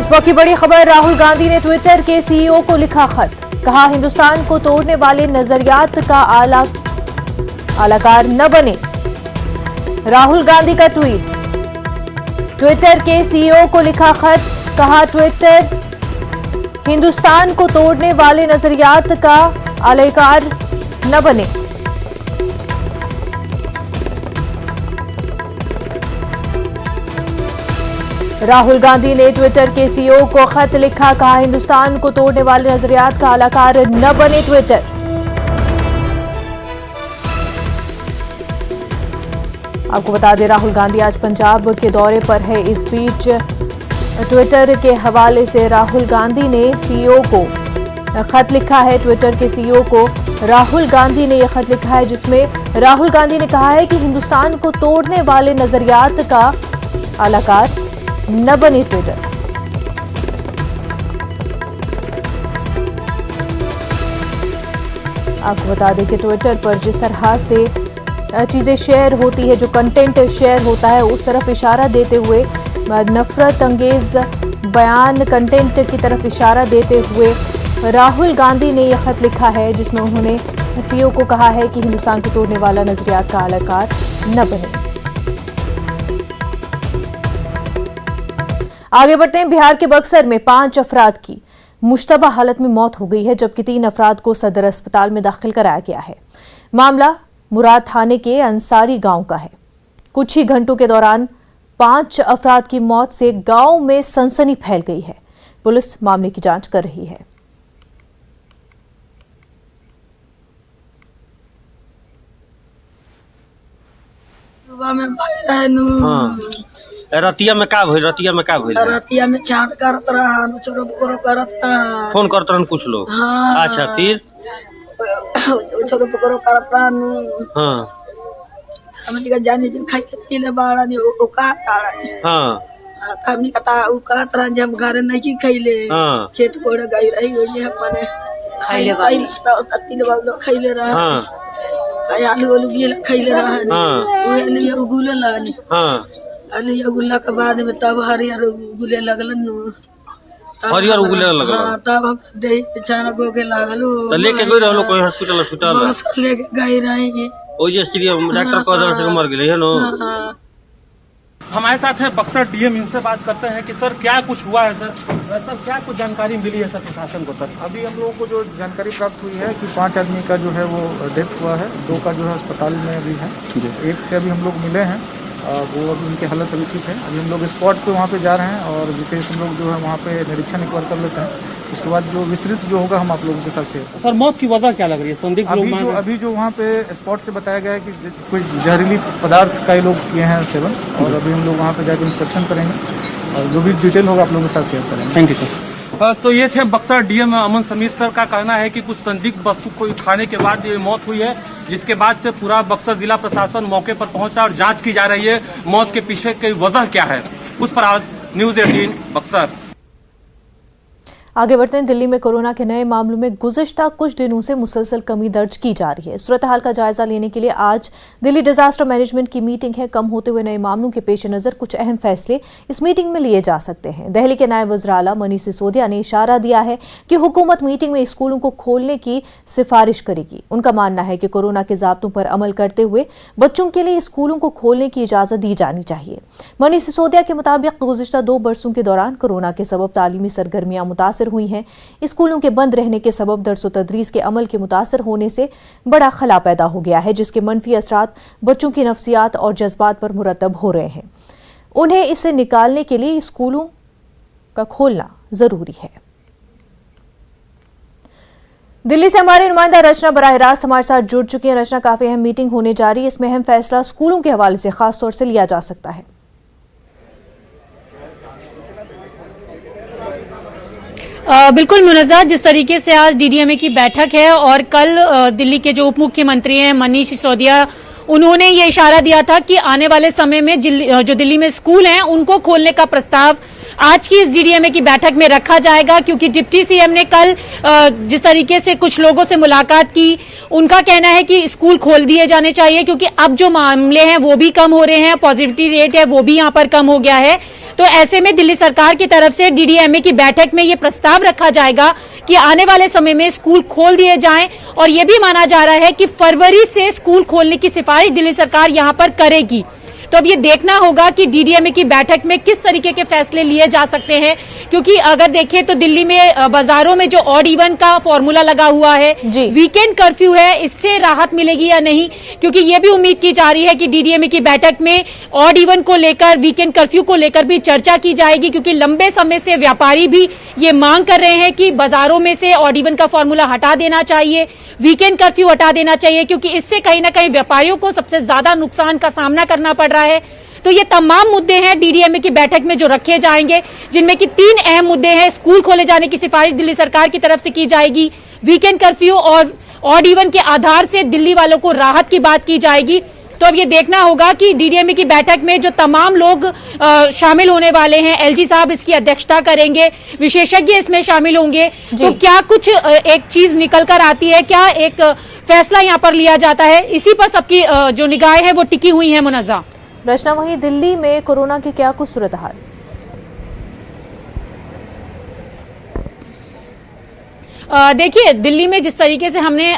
इस वक्त की बड़ी खबर, राहुल गांधी ने ट्विटर के सीईओ को लिखा खत। कहा, हिंदुस्तान को तोड़ने वाले नजरियात का आलाकार न बने। राहुल गांधी का ट्वीट। ट्विटर के सीईओ को लिखा खत। कहा, ट्विटर हिंदुस्तान को तोड़ने वाले नजरियात का आलाकार न बने। राहुल गांधी ने ट्विटर के सीईओ को खत लिखा। कहा, हिंदुस्तान को तोड़ने वाले नजरियात का आलाकार न बने ट्विटर। आपको बता दें, राहुल गांधी आज पंजाब के दौरे पर है। इस बीच ट्विटर के हवाले से राहुल गांधी ने सीईओ को खत लिखा है। ट्विटर के सीईओ को राहुल गांधी ने यह खत लिखा है, जिसमें राहुल गांधी ने कहा है कि हिंदुस्तान को तोड़ने वाले नजरियात का आलाकार न बने ट्विटर। आपको बता दें कि ट्विटर पर जिस तरह से चीजें शेयर होती है, जो कंटेंट शेयर होता है, उस तरफ इशारा देते हुए, नफरत अंगेज बयान कंटेंट की तरफ इशारा देते हुए राहुल गांधी ने यह खत लिखा है, जिसमें उन्होंने सीईओ को कहा है कि हिंदुस्तान को तोड़ने वाला नजरियात का आलाकार न बने। आगे बढ़ते हैं। बिहार के बक्सर में 5 अफराद की मुश्तबा हालत में मौत हो गई है, जबकि 3 अफराद को सदर अस्पताल में दाखिल कराया गया है। मामला मुराद थाने के अंसारी गांव का है। कुछ ही घंटों के दौरान 5 अफराद की मौत से गांव में सनसनी फैल गई है। पुलिस मामले की जांच कर रही है। रतिया में का भइल? रतिया में चाट करत रहा, चोरो बकोरो करत रहा। फोन करत रहन कुछ लोग। हाँ। अच्छा, फिर चोरो बकोरो करत रहा नु। हाँ। हमनी का जाने जो खाई पीले बाड़ा ने ओ का ताड़ा। हाँ। हमनी का उ का तरह जब घर नहीं खइले। हाँ। खेत कोड़ गई रही हो जे अपने खइले बाई तीन बाउलो खइले रहा। हाँ। आलू आलू भी खइले रहा। हाँ। वो लिए उगुले लानी। हाँ। आलू उगुला के बाद में तब हरियर उगुले लगलन नु। हरियर उगले लगल। हां, तब हम दे अचानक हो के लागलो। तो लेके गई रहलो कोई हॉस्पिटल लेके गई रही। ओ जे सीरियस डॉक्टर को दर से मर गेले है नो। हमारे साथ है बक्सर डीएम, इनसे बात करते हैं कि सर क्या कुछ हुआ है। सर क्या कुछ जानकारी मिली है सर प्रशासन को? सर अभी हम लोगों को जो जानकारी प्राप्त हुई है कि 5 आदमी का जो है वो डेथ हुआ है, 2 का जो है अस्पताल में अभी है। एक से अभी हम लोग मिले हैं, वो अभी उनकी हालत अभी ठीक है। अभी हम लोग स्पॉट पे वहाँ पे जा रहे हैं और विशेष हम लोग जो है वहाँ पे निरीक्षण एक बार कर लेते हैं। उसके बाद जो विस्तृत जो होगा हम आप लोगों के साथ शेयर। सर मौत की वजह क्या लग रही है? संदिग्ध लोग अभी जो वहाँ पे स्पॉट से बताया गया है कि कोई जहरीली पदार्थ का ही लोग किए हैं सेवन, और अभी हम लोग वहाँ पे जाकर इंस्पेक्शन करेंगे और जो भी डिटेल होगा आप लोगों के साथ शेयर करेंगे। Thank you sir. तो ये थे बक्सर डीएम अमन समीर सर का कहना है कि कुछ संदिग्ध वस्तु को खाने के बाद ये मौत हुई है, जिसके बाद से पूरा बक्सर जिला प्रशासन मौके पर पहुंचा और जांच की जा रही है मौत के पीछे की वजह क्या है। उस पर आज न्यूज 18 बक्सर। आगे बढ़ते हैं। दिल्ली में कोरोना के नए मामलों में गुज़िश्ता कुछ दिनों से मुसलसल कमी दर्ज की जा रही है। सूरत हाल का जायजा लेने के लिए आज दिल्ली डिजास्टर मैनेजमेंट की मीटिंग है। कम होते हुए नए मामलों के पेश नज़र कुछ अहम फैसले इस मीटिंग में लिए जा सकते हैं। दिल्ली के नायब वज़ीर आला मनीष सिसोदिया ने इशारा दिया है कि हुकूमत मीटिंग में स्कूलों को खोलने की सिफारिश करेगी। उनका मानना है कि कोरोना के ज़ाब्तों पर अमल करते हुए बच्चों के लिए स्कूलों को खोलने की इजाज़त दी जानी चाहिए। मनीष सिसोदिया के मुताबिक गुज़िश्ता 2 बरसों के दौरान कोरोना के सबब तालीमी सरगर्मियां मुतासर हुई हैं। स्कूलों के बंद रहने के सबब दर्स व तदरीस के अमल के मुतासर होने से बड़ा खला पैदा हो गया है, जिसके मनफी असरात बच्चों की नफ्सियात और जज्बात पर मुरतब हो रहे हैं। उन्हें इसे निकालने के लिए स्कूलों का खोलना जरूरी है। दिल्ली से हमारे नुमाइंदा रचना बराह रास्त हमारे साथ जुड़ चुकी हैं। रचना, काफी अहम मीटिंग होने जा रही है, इसमें अहम फैसला स्कूलों के हवाले से खास तौर से लिया जा सकता है। बिल्कुल मुनज़्ज़र, जिस तरीके से आज डीडीएमए की बैठक है और कल दिल्ली के जो उप मुख्यमंत्री हैं मनीष सिसोदिया, उन्होंने ये इशारा दिया था कि आने वाले समय में जो दिल्ली में स्कूल हैं उनको खोलने का प्रस्ताव आज की इस डीडीएमए की बैठक में रखा जाएगा, क्योंकि डिप्टी सीएम ने कल जिस तरीके से कुछ लोगों से मुलाकात की, उनका कहना है कि स्कूल खोल दिए जाने चाहिए, क्योंकि अब जो मामले हैं वो भी कम हो रहे हैं, पॉजिटिविटी रेट है वो भी यहाँ पर कम हो गया है। तो ऐसे में दिल्ली सरकार की तरफ से डीडीएमए की बैठक में ये प्रस्ताव रखा जाएगा कि आने वाले समय में स्कूल खोल दिए जाएं, और ये भी माना जा रहा है कि फरवरी से स्कूल खोलने की सिफारिश दिल्ली सरकार यहां पर करेगी। तो अब ये देखना होगा कि डीडीएमए की बैठक में किस तरीके के फैसले लिए जा सकते हैं, क्योंकि अगर देखें तो दिल्ली में बाजारों में जो ऑड इवन का फॉर्मूला लगा हुआ है, वीकेंड कर्फ्यू है, इससे राहत मिलेगी या नहीं, क्योंकि ये भी उम्मीद की जा रही है कि डीडीएमए की बैठक में ऑड इवन को लेकर, वीकेंड कर्फ्यू को लेकर भी चर्चा की जाएगी, क्योंकि लंबे समय से व्यापारी भी ये मांग कर रहे हैं कि बाजारों में से ऑड इवन का फॉर्मूला हटा देना चाहिए, वीकेंड कर्फ्यू हटा देना चाहिए, क्योंकि इससे कहीं ना कहीं व्यापारियों को सबसे ज्यादा नुकसान का सामना करना पड़ रहा है। तो ये तमाम मुद्दे हैं डीडीएमए की बैठक में जो रखे जाएंगे, जिनमें कि 3 अहम मुद्दे हैं। स्कूल खोले जाने की सिफारिश दिल्ली सरकार की तरफ से की जाएगी, वीकेंड कर्फ्यू और ऑड इवन के आधार से दिल्ली वालों को राहत की बात की जाएगी। तो अब ये देखना होगा कि डीडीएमए की बैठक में जो तमाम लोग शामिल होने वाले हैं, एलजी साहब इसकी अध्यक्षता करेंगे, विशेषज्ञ इसमें शामिल होंगे, तो क्या कुछ एक चीज निकल कर आती है, क्या एक फैसला यहाँ पर लिया जाता है, इसी पर सबकी जो निगाहें हैं वो टिकी हुई हैं। मुनज़्ज़ा रचना, वहीं दिल्ली में कोरोना की क्या कुछ सूरत हाल? देखिए, दिल्ली में जिस तरीके से हमने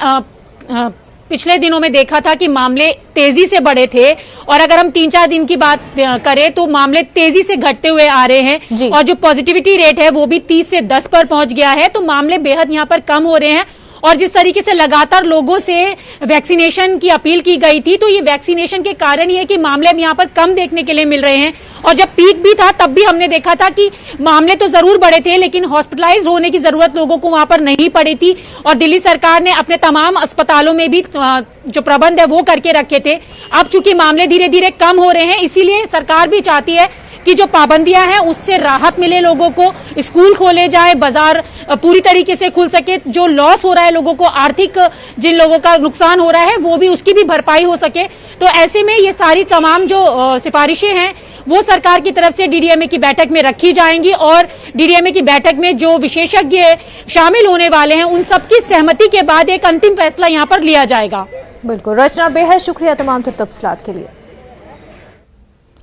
पिछले दिनों में देखा था कि मामले तेजी से बढ़े थे, और अगर हम 3-4 दिन की बात करें तो मामले तेजी से घटते हुए आ रहे हैं, और जो पॉजिटिविटी रेट है वो भी 30 से 10 पर पहुंच गया है। तो मामले बेहद यहाँ पर कम हो रहे हैं, और जिस तरीके से लगातार लोगों से वैक्सीनेशन की अपील की गई थी, तो ये वैक्सीनेशन के कारण ही है कि मामले अब यहाँ पर कम देखने के लिए मिल रहे हैं। और जब पीक भी था तब भी हमने देखा था कि मामले तो जरूर बढ़े थे, लेकिन हॉस्पिटलाइज होने की जरूरत लोगों को वहां पर नहीं पड़ी थी, और दिल्ली सरकार ने अपने तमाम अस्पतालों में भी जो प्रबंध है वो करके रखे थे। अब चूंकि मामले धीरे धीरे कम हो रहे हैं, इसीलिए सरकार भी चाहती है कि जो पाबंदियां हैं उससे राहत मिले लोगों को, स्कूल खोले जाए, बाजार पूरी तरीके से खुल सके, जो लॉस हो रहा है लोगों को, आर्थिक जिन लोगों का नुकसान हो रहा है वो भी, उसकी भी भरपाई हो सके। तो ऐसे में ये सारी तमाम जो सिफारिशें हैं वो सरकार की तरफ से डीडीएमए की बैठक में रखी जाएंगी, और डीडीएमए की बैठक में जो विशेषज्ञ शामिल होने वाले हैं उन सबकी सहमति के बाद एक अंतिम फैसला यहाँ पर लिया जाएगा। बिल्कुल रचना, बेहद शुक्रिया तमाम तफसीलात के लिए।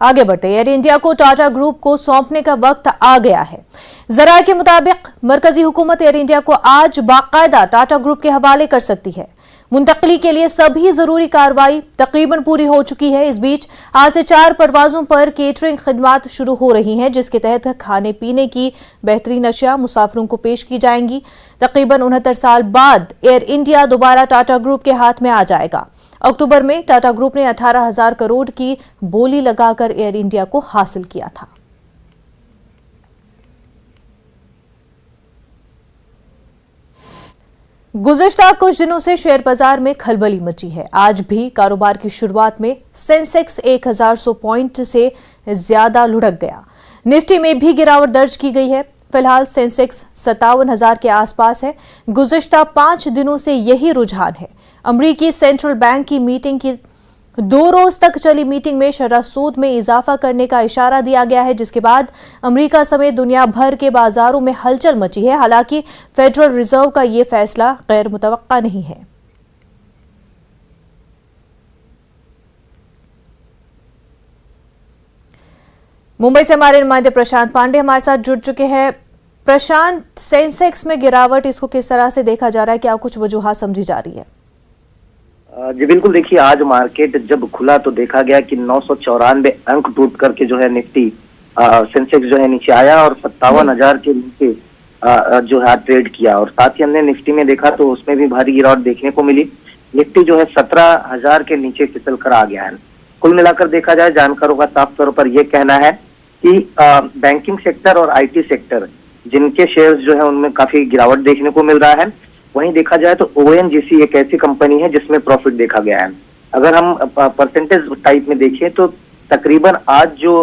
आगे बढ़ते, एयर इंडिया को टाटा ग्रुप को सौंपने का वक्त आ गया है। जराये के मुताबिक मरकजी हुकूमत एयर इंडिया को आज बाकायदा टाटा ग्रुप के हवाले कर सकती है। मुंतकली के लिए सभी जरूरी कार्रवाई तकरीबन पूरी हो चुकी है। इस बीच आज से 4 परवाजों पर केटरिंग खिदमात शुरू हो रही हैं, जिसके तहत खाने पीने की बेहतरीन अशिया मुसाफिरों को पेश की जाएंगी। तकरीबन 69 साल बाद एयर इंडिया दोबारा टाटा ग्रुप के हाथ में आ जाएगा। अक्टूबर में टाटा ग्रुप ने 18,000 करोड़ की बोली लगाकर एयर इंडिया को हासिल किया था। गुज़िश्ता कुछ दिनों से शेयर बाजार में खलबली मची है। आज भी कारोबार की शुरुआत में सेंसेक्स 1,100 पॉइंट से ज्यादा लुढ़क गया। निफ्टी में भी गिरावट दर्ज की गई है। फिलहाल सेंसेक्स 57,000 के आसपास है। गुज़िश्ता 5 दिनों से यही रुझान है। अमरीकी सेंट्रल बैंक की मीटिंग की 2 रोज तक चली मीटिंग में शरह सूद में इजाफा करने का इशारा दिया गया है, जिसके बाद अमेरिका समेत दुनिया भर के बाजारों में हलचल मची है। हालांकि फेडरल रिजर्व का यह फैसला गैर मुतवक्का नहीं है। मुंबई से हमारे नुमाइंदे प्रशांत पांडे हमारे साथ जुड़ चुके हैं। प्रशांत, सेंसेक्स में गिरावट, इसको किस तरह से देखा जा रहा है, क्या कुछ वजूहात समझी जा रही है? जी बिल्कुल, देखिए आज मार्केट जब खुला तो देखा गया कि 994 अंक टूट करके जो है निफ्टी सेंसेक्स जो है नीचे आया और 57,000 के नीचे जो है ट्रेड किया। और साथ ही हमने निफ्टी में देखा तो उसमें भी भारी गिरावट देखने को मिली। निफ्टी जो है 17,000 के नीचे फिसल कर आ गया है। कुल मिलाकर देखा जाए, जानकारों का साफ तौर पर यह कहना है कि बैंकिंग सेक्टर और IT सेक्टर जिनके शेयर्स जो है उनमें काफी गिरावट देखने को मिल रहा है। वहीं देखा जाए तो ONGC एक ऐसी कंपनी है जिसमें प्रॉफिट देखा गया है। अगर हम परसेंटेज टाइप में देखें तो तकरीबन आज जो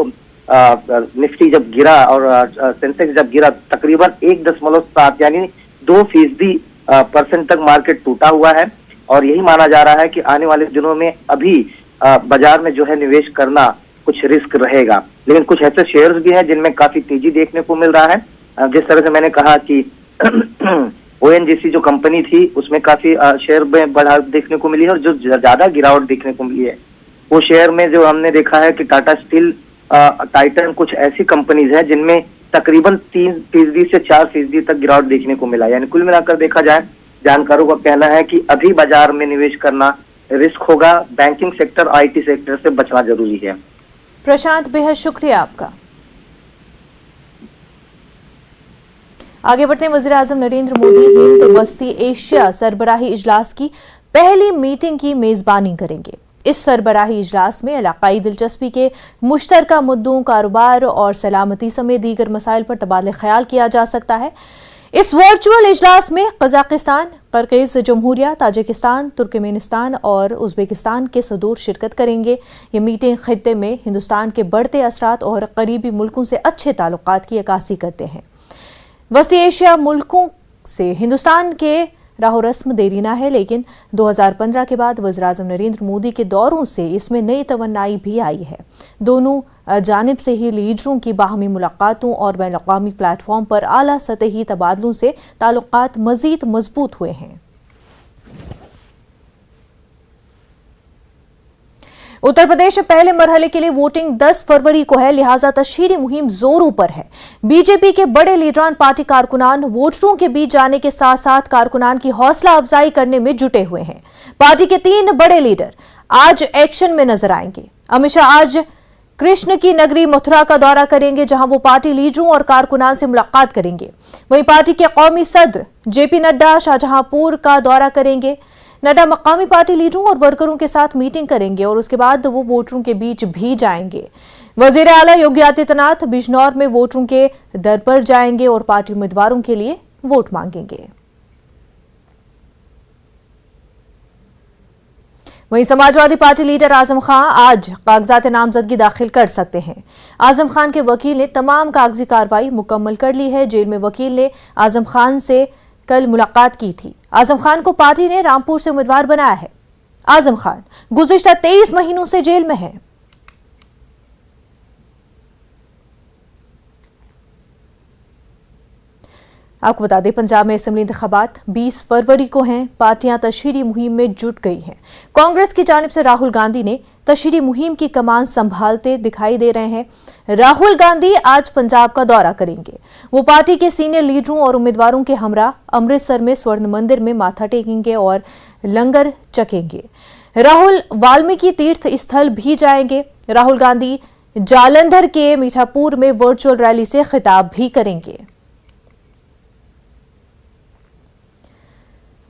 निफ्टी जब गिरा और सेंसेक्स जब गिरा, तकरीबन 1.7 यानी 2% तक मार्केट टूटा हुआ है। और यही माना जा रहा है कि आने वाले दिनों में अभी बाजार में जो है निवेश करना कुछ रिस्क रहेगा। लेकिन कुछ ऐसे शेयर्स भी हैं जिनमें काफी तेजी देखने को मिल रहा है। जिस तरह से मैंने कहा कि ONGC जो कंपनी थी उसमें काफी शेयर में बढ़ा देखने को मिली है, और जो ज्यादा गिरावट देखने को मिली है वो शेयर में जो हमने देखा है कि टाटा स्टील, टाइटन, कुछ ऐसी कंपनीज हैं जिनमें तकरीबन 3% से 4% तक गिरावट देखने को मिला। यानी कुल मिलाकर देखा जाए, जानकारों का कहना है कि अभी बाजार में निवेश करना रिस्क होगा। बैंकिंग सेक्टर, IT सेक्टर से बचना जरूरी है। प्रशांत, बेहद शुक्रिया आपका। आगे बढ़ते हैं। वजीर आजम नरेंद्र मोदी हिंद वस्ती एशिया सरबराही इजलास की पहली मीटिंग की मेजबानी करेंगे। इस सरबराही इजलास में इलाकाई दिलचस्पी के मुश्तरका मुद्दों, कारोबार और सलामती समेत दीगर मसाइल पर तबादला ख्याल किया जा सकता है। इस वर्चुअल इजलास में कजाकिस्तान, किर्गिज जमहूरिया, ताजिकिस्तान, तुर्कमेनिस्तान और उज्बेकिस्तान के सदूर शिरकत करेंगे। ये मीटिंग खित्ते में हिंदुस्तान के बढ़ते असरात और करीबी मुल्कों से अच्छे ताल्लुकात की अक्कासी करते हैं। वस्ती एशिया मुल्कों से हिंदुस्तान के राहो रस्म देरीना है, लेकिन 2015 के बाद वज़ीर-ए-आज़म नरेंद्र मोदी के दौरों से इसमें नई तवन्नाई भी आई है। दोनों जानिब से ही लीडरों की बाहमी मुलाकातों और बैनुल-अक़वामी प्लेटफॉर्म पर आला सतही तबादलों से ताल्लुकात मजीद मजबूत हुए हैं। उत्तर प्रदेश में पहले मरहले के लिए वोटिंग 10 फरवरी को है, लिहाजा तशहीरी मुहिम जोरों पर है। बीजेपी के बड़े लीडरान, पार्टी कारकुनान वोटरों के बीच जाने के साथ साथ कारकुनान की हौसला अफजाई करने में जुटे हुए हैं। पार्टी के 3 बड़े लीडर आज एक्शन में नजर आएंगे। अमित शाह आज कृष्ण की नगरी मथुरा का दौरा करेंगे, जहां वो पार्टी लीडरों और कारकुनान से मुलाकात करेंगे। वहीं पार्टी के कौमी सदर JP नड्डा शाहजहांपुर का दौरा करेंगे। नड्डा मकामी पार्टी लीडरों और वर्करों के साथ मीटिंग करेंगे और उसके बाद वो वोटरों के बीच भी जाएंगे। वजीर आला योगी आदित्यनाथ बिजनौर में वोटरों के दर पर जाएंगे और पार्टी उम्मीदवारों के लिए वोट मांगेंगे। वहीं समाजवादी पार्टी लीडर आजम खान आज कागजात नामजदगी दाखिल कर सकते हैं। आजम खान के वकील ने तमाम कागजी कार्रवाई मुकम्मल कर ली है। जेल में वकील ने आजम खान से कल मुलाकात की थी। आजम खान को पार्टी ने रामपुर से उम्मीदवार बनाया है। आजम खान गुज़िश्ता 23 महीनों से जेल में हैं। आपको बता दें, पंजाब में असेंबली इंतखाबात 20 फरवरी को हैं। पार्टियां तशहीरी मुहिम में जुट गई हैं। कांग्रेस की जानिब से राहुल गांधी ने तशहीरी मुहिम की कमान संभालते दिखाई दे रहे हैं। राहुल गांधी आज पंजाब का दौरा करेंगे। वो पार्टी के सीनियर लीडरों और उम्मीदवारों के हमरा अमृतसर में स्वर्ण मंदिर में माथा टेकेंगे और लंगर चखेंगे। राहुल वाल्मीकि तीर्थ स्थल भी जाएंगे। राहुल गांधी जालंधर के मीठापुर में वर्चुअल रैली से खिताब भी करेंगे।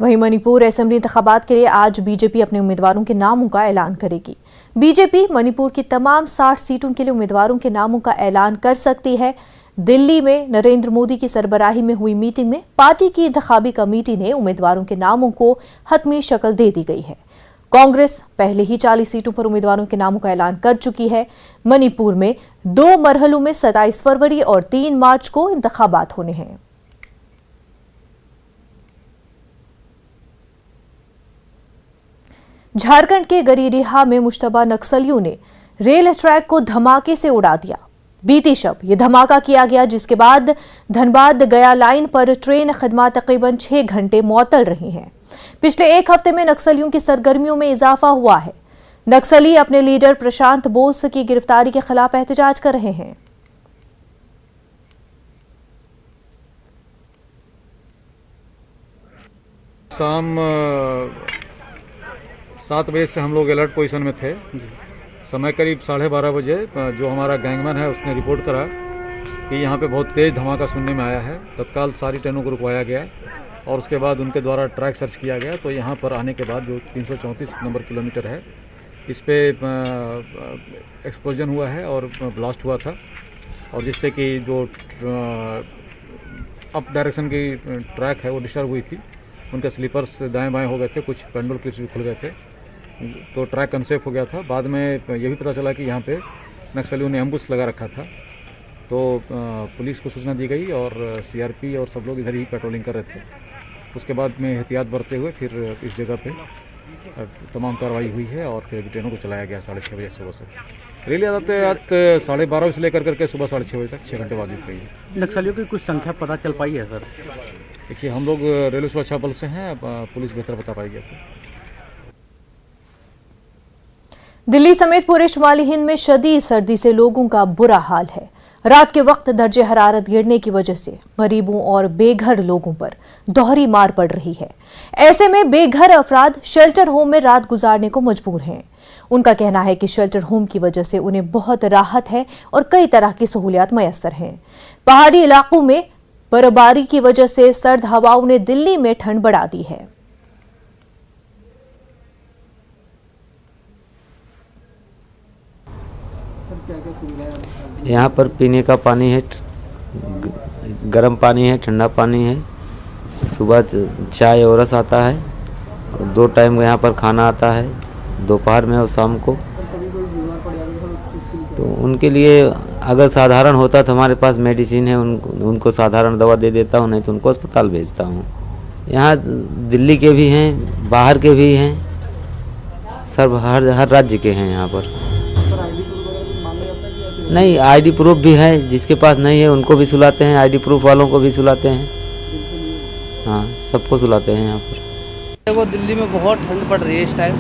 वहीं मणिपुर असेंबली इंतखाबात के लिए आज बीजेपी अपने उम्मीदवारों के नामों का ऐलान करेगी। बीजेपी मणिपुर की तमाम 60 सीटों के लिए उम्मीदवारों के नामों का ऐलान कर सकती है। दिल्ली में नरेंद्र मोदी की सरबराही में हुई मीटिंग में पार्टी की इंतखाबी कमेटी ने उम्मीदवारों के नामों को हतमी शक्ल दे दी गई है। कांग्रेस पहले ही 40 सीटों पर उम्मीदवारों के नामों का ऐलान कर चुकी है। मणिपुर में 2 मरहलों में 27 फरवरी और 3 मार्च को इंतखाबात होने हैं। झारखंड के गरीरिहा में मुश्तबा नक्सलियों ने रेल ट्रैक को धमाके से उड़ा दिया। बीती शब ये धमाका किया गया, जिसके बाद धनबाद गया लाइन पर ट्रेन खिदमत तकरीबन 6 घंटे मुअत्तल रही हैं। पिछले 1 हफ्ते में नक्सलियों की सरगर्मियों में इजाफा हुआ है। नक्सली अपने लीडर प्रशांत बोस की गिरफ्तारी के खिलाफ एहतजाज कर रहे हैं। शाम 7 बजे से हम लोग अलर्ट पोजीशन में थे। समय करीब 12:30 बजे जो हमारा गैंगमैन है उसने रिपोर्ट करा कि यहाँ पे बहुत तेज़ धमाका सुनने में आया है। तत्काल सारी ट्रेनों को रुकवाया गया और उसके बाद उनके द्वारा ट्रैक सर्च किया गया। तो यहाँ पर आने के बाद जो 334 नंबर किलोमीटर है, इस पे एक्सप्लोजन हुआ है और ब्लास्ट हुआ था, और जिससे कि जो अप डायरेक्शन की ट्रैक है वो डिस्टर्ब हुई थी। उनके स्लीपर्स दाएं बाएं हो गए थे, कुछ पेंडुल क्लिप्स भी खुल गए थे, तो ट्रैक अनसेफ हो गया था। बाद में ये भी पता चला कि यहाँ पे नक्सलियों ने एम्बुश लगा रखा था। तो पुलिस को सूचना दी गई और CRP और सब लोग इधर ही पेट्रोलिंग कर रहे थे। उसके बाद में एहतियात बरतते हुए फिर इस जगह पे तमाम कार्रवाई हुई है और फिर ट्रेनों को चलाया गया 6:30 बजे सुबह से। रैली यातायात 12:30 से लेकर करके सुबह 6:30 बजे तक 6 घंटे बाद दिख रही है। नक्सलियों की कुछ संख्या पता चल पाई है सर? देखिए हम लोग रेलवे सुरक्षा बल से हैं, पुलिस बेहतर बता पाएगी आपको। दिल्ली समेत पूरे शुमाली हिंद में शदीद सर्दी से लोगों का बुरा हाल है। रात के वक्त दर्जे हरारत गिरने की वजह से गरीबों और बेघर लोगों पर दोहरी मार पड़ रही है। ऐसे में बेघर अफराद शेल्टर होम में रात गुजारने को मजबूर हैं। उनका कहना है कि शेल्टर होम की वजह से उन्हें बहुत राहत है और कई तरह की सहूलियात मयसर हैं। पहाड़ी इलाकों में बर्फबारी की वजह से सर्द हवाओं ने दिल्ली में ठंड बढ़ा दी है। यहाँ पर पीने का पानी है, गर्म पानी है, ठंडा पानी है। सुबह चाय और रस आता है, 2 टाइम यहाँ पर खाना आता है, दोपहर में और शाम को। तो उनके लिए अगर साधारण होता तो हमारे पास मेडिसिन है, उनको साधारण दवा दे देता हूँ, नहीं तो उनको अस्पताल भेजता हूँ। यहाँ दिल्ली के भी हैं, बाहर के भी हैं, सब हर राज्य के हैं यहाँ पर। नहीं, आईडी प्रूफ भी है, जिसके पास नहीं है उनको भी सुलाते हैं, आईडी प्रूफ वालों को भी सुलाते हैं। हाँ, सबको सुलाते हैं यहाँ पर। देखो दिल्ली में बहुत ठंड पड़ रही है इस टाइम,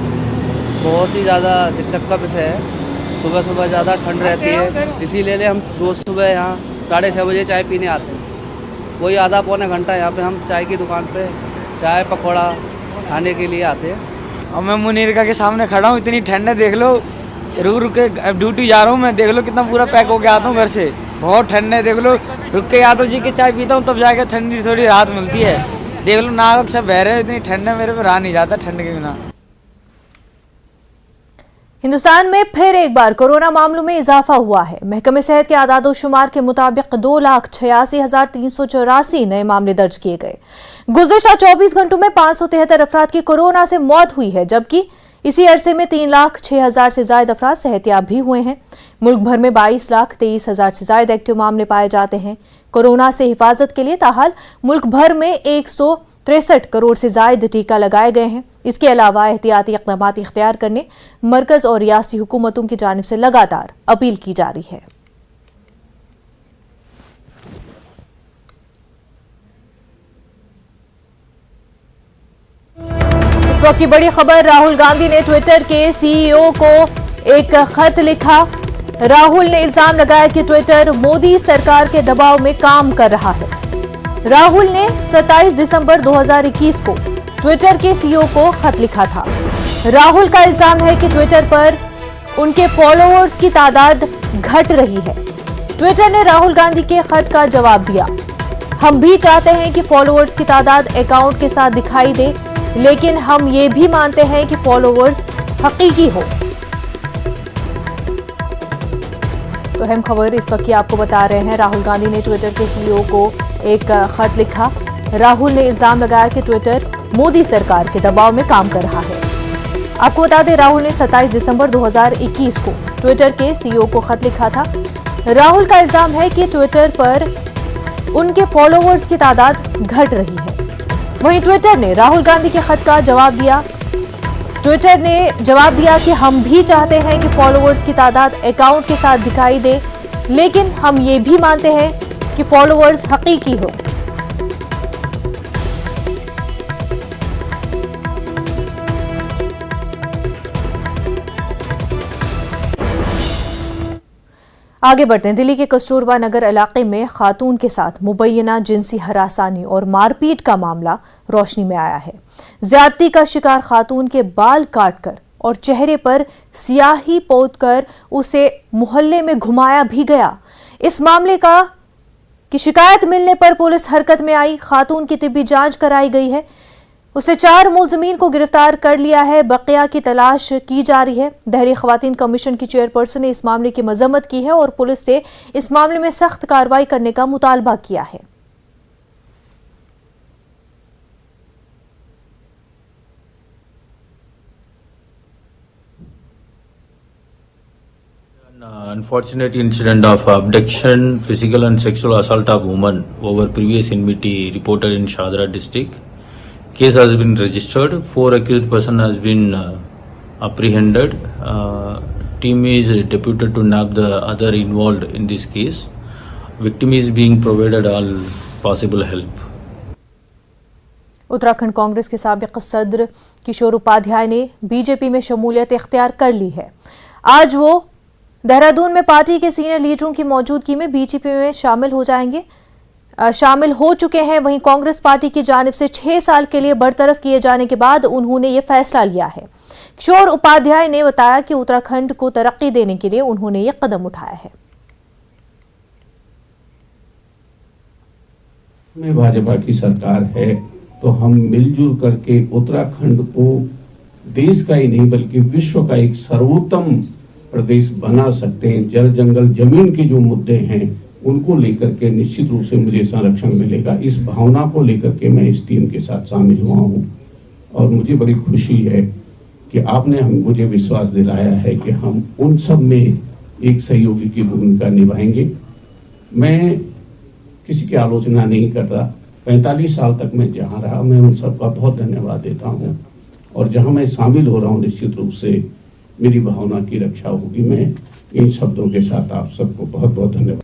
बहुत ही ज़्यादा दिक्कत का विषय है। सुबह सुबह ज़्यादा ठंड रहती है, इसीलिए हम रोज़ सुबह यहाँ 6:30 बजे चाय पीने आते हैं। वही आधा पौना घंटा यहाँ पे हम चाय की दुकान पे चाय पकौड़ा खाने के लिए आते हैं। और मैं मुनीरका के सामने खड़ा हूँ, इतनी ठंड है, देख लो। रुक के ड्यूटी जा रहा हूँ मैं, देख लो कितना पूरा पैक होके आता हूँ घर से। बहुत ठंड है, देख लो। रुक के यादव जी की चाय पीता हूँ तब जाके ठंडी थोड़ी राहत मिलती है। देख लो नाक सब बह रहे हैं, इतनी ठंड है, मेरे पे रहा नहीं जाता ठंड के बिना। हिंदुस्तान में फिर एक बार कोरोना मामलों में इजाफा हुआ है। महकमे सेहत के आदादोशुमार के मुताबिक 2,86,384 नए मामले दर्ज किए गए। गुज़िश्ता 24 घंटों में 573 अफराद की कोरोना से मौत हुई है, जबकि इसी अरसे में 3,06,000 से ज्यादा अफराद सेहतियाब भी हुए हैं। मुल्क भर में 22,23,000 से ज्यादा एक्टिव मामले पाए जाते हैं। कोरोना से हिफाजत के लिए ताहाल मुल्क भर में 163 करोड़ से ज्यादा टीका लगाए गए हैं। इसके अलावा एहतियाती इक़दाम इख्तियार करने मरकज और रियासती हुकूमतों की जानिब से लगातार अपील की जा रही है। इस वक्त की बड़ी खबर, राहुल गांधी ने ट्विटर के सीईओ को एक खत लिखा। राहुल ने इल्जाम लगाया कि ट्विटर मोदी सरकार के दबाव में काम कर रहा है। राहुल ने 27 दिसंबर 2021 को ट्विटर के सीईओ को खत लिखा था। राहुल का इल्जाम है कि ट्विटर पर उनके फॉलोअर्स की तादाद घट रही है। ट्विटर ने राहुल गांधी के खत का जवाब दिया। हम भी चाहते हैं कि फॉलोअर्स की तादाद अकाउंट के साथ दिखाई दे, लेकिन हम ये भी मानते हैं कि फॉलोअर्स हकीकी हो। तो अहम खबर इस वक्त की आपको बता रहे हैं। राहुल गांधी ने ट्विटर के सीईओ को एक खत लिखा। राहुल ने इल्जाम लगाया कि ट्विटर मोदी सरकार के दबाव में काम कर रहा है। आपको बता दें, राहुल ने 27 दिसंबर 2021 को ट्विटर के सीईओ को खत लिखा था। राहुल का इल्जाम है कि ट्विटर पर उनके फॉलोअर्स की तादाद घट रही है। वहीं ट्विटर ने राहुल गांधी के खत का जवाब दिया। ट्विटर ने जवाब दिया कि हम भी चाहते हैं कि फॉलोअर्स की तादाद अकाउंट के साथ दिखाई दे, लेकिन हम ये भी मानते हैं कि फॉलोअर्स हकीकी हो। आगे बढ़ते हैं। दिल्ली के कस्तूरबा नगर इलाके में खातून के साथ मुबैना जिनसी हरासानी और मारपीट का मामला रोशनी में आया है। ज्यादती का शिकार खातून के बाल काटकर और चेहरे पर स्याही पोतकर उसे मोहल्ले में घुमाया भी गया। इस मामले की शिकायत मिलने पर पुलिस हरकत में आई। खातून की तिब्बी जांच कराई गई है। उसे 4 मुलजमीन को गिरफ्तार कर लिया है। बकिया की तलाश की जा रही है। दिल्ली खवातीन कमीशन की चेयरपर्सन ने इस मामले की मजम्मत की है और पुलिस से इस मामले में सख्त कार्रवाई करने का मुतालबा किया है। Unfortunate incident of abduction, physical and sexual assault of woman over previous enmity reported in Shadra district. Case has been registered. 4 accused person has been apprehended. team is deputed to nab the other involved in this case. Victim is being provided all possible help. Uttarakhand Congress के साबिक सदर किशोर उपाध्याय ने BJP में शमूलियत इख्तियार कर ली है। आज वो देहरादून में पार्टी के सीनियर लीडरों की मौजूदगी में बीजेपी में शामिल हो चुके हैं। वहीं कांग्रेस पार्टी की जानिब से 6 साल के लिए बरतरफ किए जाने के बाद उन्होंने ये फैसला लिया है। किशोर उपाध्याय ने बताया कि उत्तराखंड को तरक्की देने के लिए उन्होंने ये कदम उठाया है। में भाजपा की सरकार है तो हम मिलजुल करके उत्तराखंड को देश का ही नहीं बल्कि विश्व का एक सर्वोत्तम प्रदेश बना सकते हैं। जल जंगल जमीन के जो मुद्दे हैं उनको लेकर के निश्चित रूप से मुझे संरक्षण मिलेगा। इस भावना को लेकर के मैं इस टीम के साथ शामिल हुआ हूं और मुझे बड़ी खुशी है कि आपने मुझे विश्वास दिलाया है कि हम उन सब में एक सहयोगी की भूमिका निभाएंगे। मैं किसी की आलोचना नहीं कर रहा। 45 साल तक मैं जहां रहा मैं उन सबका बहुत धन्यवाद देता हूं और जहां मैं शामिल हो रहा हूं निश्चित रूप से मेरी भावना की रक्षा होगी। मैं इन शब्दों के साथ आप सबको बहुत बहुत धन्यवाद।